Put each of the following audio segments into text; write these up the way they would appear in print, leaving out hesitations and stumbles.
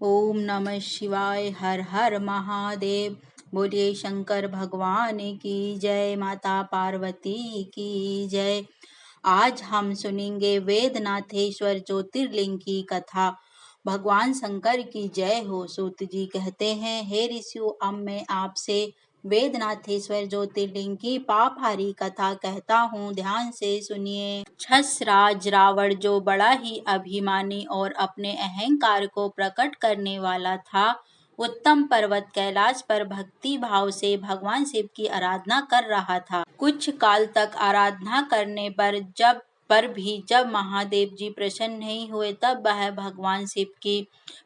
ओम नमः शिवाय। हर हर महादेव। बोलिए शंकर भगवान की जय। माता पार्वती की जय। आज हम सुनेंगे वेदनाथेश्वर ज्योतिर्लिंग की कथा। भगवान शंकर की जय हो। सूत जी कहते हैं, हे ऋषियों, अब मैं आपसे वेदनाथेश्वर ज्योतिर्लिंग की पापहारी कथा कहता हूँ, ध्यान से सुनिए। राज रावण, जो बड़ा ही अभिमानी और अपने अहंकार को प्रकट करने वाला था, उत्तम पर्वत कैलाश पर भक्ति भाव से भगवान शिव की आराधना कर रहा था। कुछ काल तक आराधना करने पर भी जब महादेव जी प्रसन्न नहीं हुए, तब वह भगवान शिव की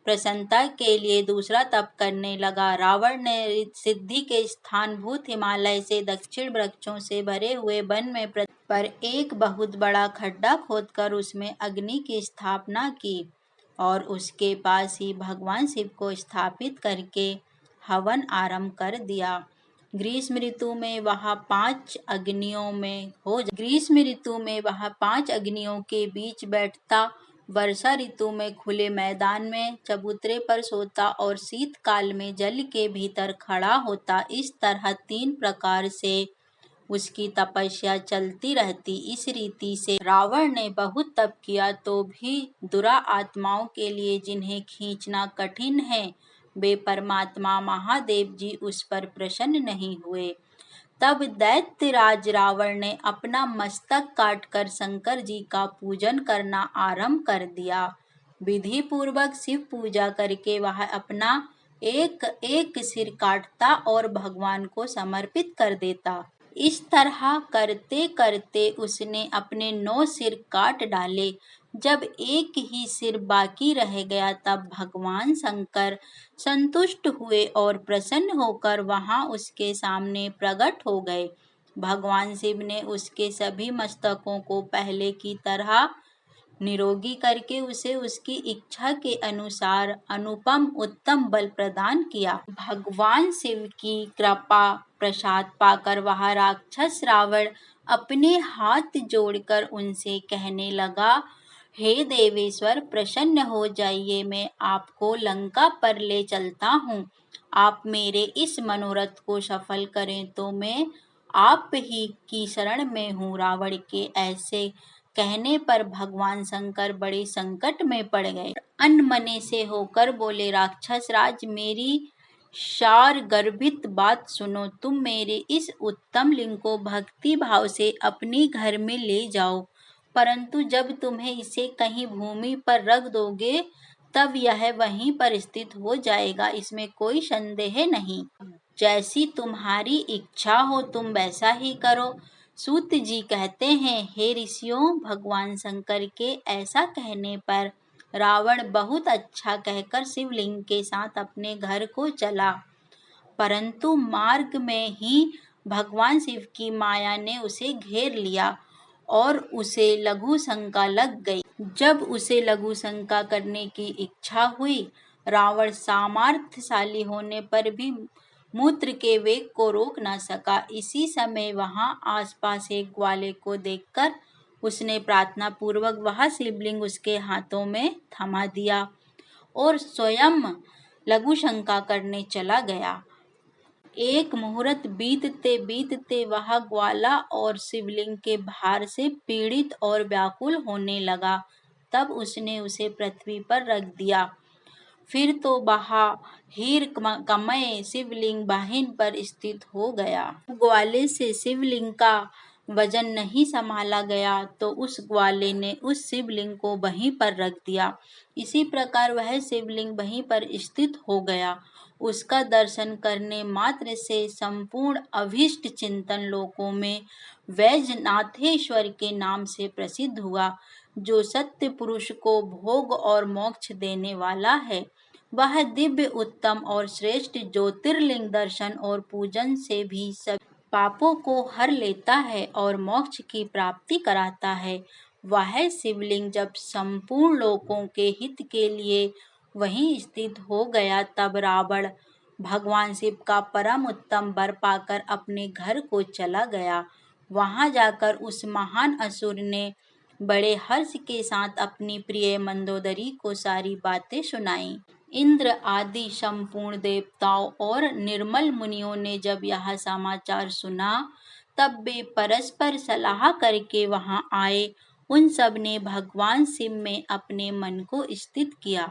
प्रसन्नता के लिए दूसरा तप करने लगा। रावण ने सिद्धि के स्थानभूत हिमालय से दक्षिण वृक्षों से भरे हुए वन में पर एक बहुत बड़ा खड्डा खोदकर उसमें अग्नि की स्थापना की और उसके पास ही भगवान शिव को स्थापित करके हवन आरंभ कर दिया। ग्रीष्म ऋतु में वह पांच अग्नियों के बीच बैठता, वर्षा ऋतु में खुले मैदान में चबूतरे पर सोता और शीतकाल में जल के भीतर खड़ा होता। इस तरह 3 प्रकार से उसकी तपस्या चलती रहती। इस रीति से रावण ने बहुत तप किया तो भी दुरा आत्माओं के लिए, जिन्हें खींचना कठिन है, वे परमात्मा महादेव जी उस पर प्रसन्न नहीं हुए। तब दैत्यराज रावण ने अपना मस्तक काटकर शंकर जी का पूजन करना आरंभ कर दिया। विधि पूर्वक शिव पूजा करके वह अपना एक एक सिर काटता और भगवान को समर्पित कर देता। इस तरह करते करते उसने अपने 9 सिर काट डाले। जब एक ही सिर बाकी रह गया, तब भगवान शंकर संतुष्ट हुए और प्रसन्न होकर वहां उसके सामने प्रकट हो गए। भगवान शिव ने उसके सभी मस्तकों को पहले की तरह निरोगी करके उसे उसकी इच्छा के अनुसार अनुपम उत्तम बल प्रदान किया। भगवान शिव की कृपा प्रसाद पाकर वह राक्षस रावण अपने हाथ जोड़कर उनसे कहने लगा, हे देवेश्वर, प्रसन्न हो जाइए, मैं आपको लंका पर ले चलता हूँ। आप मेरे इस मनोरथ को सफल करें तो मैं आप ही की शरण में हूँ। रावण के ऐसे कहने पर भगवान शंकर बड़े संकट में पड़ गए। अनमने से होकर बोले, राक्षस राज, मेरी सार गर्भित बात सुनो। तुम मेरे इस उत्तम लिंग को भक्ति भाव से अपने घर में ले जाओ, परंतु जब तुम्हें इसे कहीं भूमि पर रख दोगे, तब यह वहीं पर स्थित हो जाएगा, इसमें कोई संदेह नहीं। जैसी तुम्हारी इच्छा हो तुम वैसा ही करो। सूत जी कहते हैं, हे ऋषियों, भगवान शंकर के ऐसा कहने पर रावण बहुत अच्छा कहकर शिवलिंग के साथ अपने घर को चला, परंतु मार्ग में ही भगवान शिव की माया ने उसे घेर लिया और उसे लघु शंका लग गई। जब उसे लघु शंका करने की इच्छा हुई, रावण सामर्थ्यशाली होने पर भी मूत्र के वेग को रोक न सका। इसी समय वहां आसपास एक ग्वाले को देखकर उसने प्रार्थना पूर्वक वह शिवलिंग उसके हाथों में थमा दिया और स्वयं लघु शंका करने चला गया। एक मुहूर्त बीतते बीतते वह ग्वाला और शिवलिंग के भार से पीड़ित और व्याकुल होने लगा। तब उसने उसे पृथ्वी पर रख दिया। फिर तो हीर कमय शिवलिंग बाहिन पर स्थित हो गया। ग्वाले से शिवलिंग का वजन नहीं संभाला गया तो उस ग्वाले ने उस शिवलिंग को वहीं पर रख दिया। इसी प्रकार वह शिवलिंग वहीं पर स्थित हो गया। उसका दर्शन करने मात्र से संपूर्ण अभीष्ट चिंतन लोकों में वैजनाथेश्वर के नाम से प्रसिद्ध हुआ, जो सत्य पुरुष को भोग और मोक्ष देने वाला है। वह दिव्य उत्तम और श्रेष्ठ ज्योतिर्लिंग दर्शन और पूजन से भी सब पापों को हर लेता है और मोक्ष की प्राप्ति कराता है। वह शिवलिंग जब संपूर्ण लोकों के हित के लिए वहीं स्थित हो गया, तब रावण भगवान शिव का परम उत्तम वर पाकर अपने घर को चला गया। वहां जाकर उस महान असुर ने बड़े हर्ष के साथ अपनी प्रिय मंदोदरी को सारी बातें सुनाई। इंद्र आदि संपूर्ण देवताओं और निर्मल मुनियों ने जब यह समाचार सुना तब वे परस्पर सलाह करके वहां आए। उन सब ने भगवान शिव में अपने मन को स्थित किया।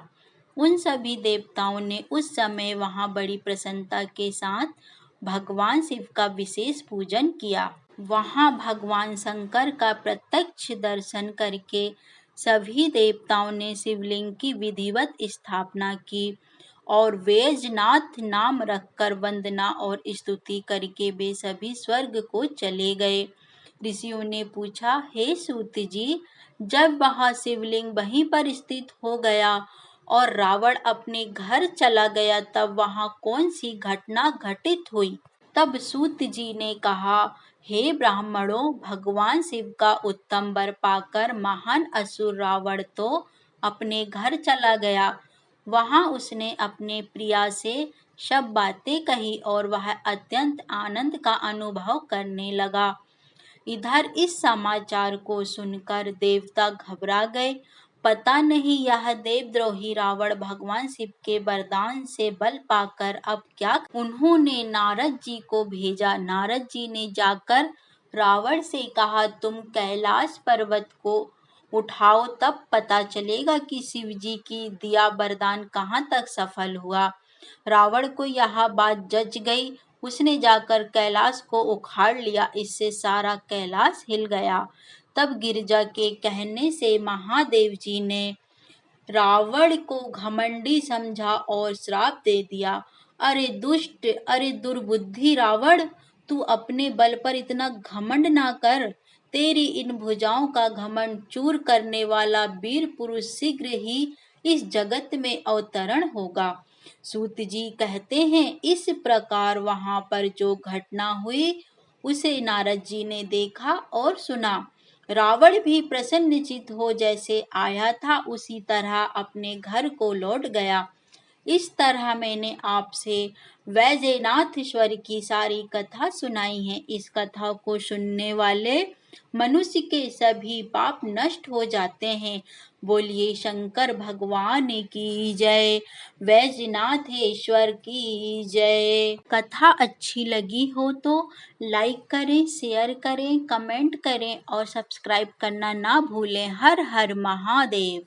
उन सभी देवताओं ने उस समय वहां बड़ी प्रसन्नता के साथ भगवान शिव का विशेष पूजन किया। वहां भगवान शंकर का प्रत्यक्ष दर्शन करके सभी देवताओं ने शिवलिंग की विधिवत स्थापना की और वैजनाथ नाम रखकर वंदना और स्तुति करके वे सभी स्वर्ग को चले गए। ऋषियों ने पूछा, हे सूत जी, जब वह शिवलिंग वहीं पर स्थित हो गया और रावण अपने घर चला गया तब वहां कौन सी घटना घटित हुई? तब सूत जी ने कहा, हे ब्राह्मणों, भगवान शिव का उत्तम वर पाकर महान असुर रावण तो अपने घर चला गया। वहां उसने अपने प्रिया से सब बातें कही और वह अत्यंत आनंद का अनुभव करने लगा। इधर इस समाचार को सुनकर देवता घबरा गए। पता नहीं यह देवद्रोही रावण भगवान शिव के वरदान से बल पाकर अब क्या। उन्होंने नारद जी को भेजा। नारद जी ने जाकर रावण से कहा, तुम कैलाश पर्वत को उठाओ, तब पता चलेगा कि शिव जी की दिया वरदान कहाँ तक सफल हुआ। रावण को यह बात जच गई। उसने जाकर कैलाश को उखाड़ लिया। इससे सारा कैलाश हिल गया। तब गिरिजा के कहने से महादेव जी ने रावण को घमंडी समझा और श्राप दे दिया। अरे दुष्ट, अरे दुर्बुद्धि रावण, तू अपने बल पर इतना घमंड ना कर। तेरी इन भुजाओं का घमंड चूर करने वाला वीर पुरुष शीघ्र ही इस जगत में अवतरण होगा। सूत जी कहते हैं, इस प्रकार वहां पर जो घटना हुई उसे नारद जी ने देखा और सुना। रावण भी प्रसन्नचित्त हो जैसे आया था उसी तरह अपने घर को लौट गया। इस तरह मैंने आपसे वैजनाथेश्वर की सारी कथा सुनाई है। इस कथा को सुनने वाले मनुष्य के सभी पाप नष्ट हो जाते हैं। बोलिए शंकर भगवान की जय, वैजनाथेश्वर की जय। कथा अच्छी लगी हो तो लाइक करें, शेयर करें, कमेंट करें और सब्सक्राइब करना ना भूलें। हर हर महादेव।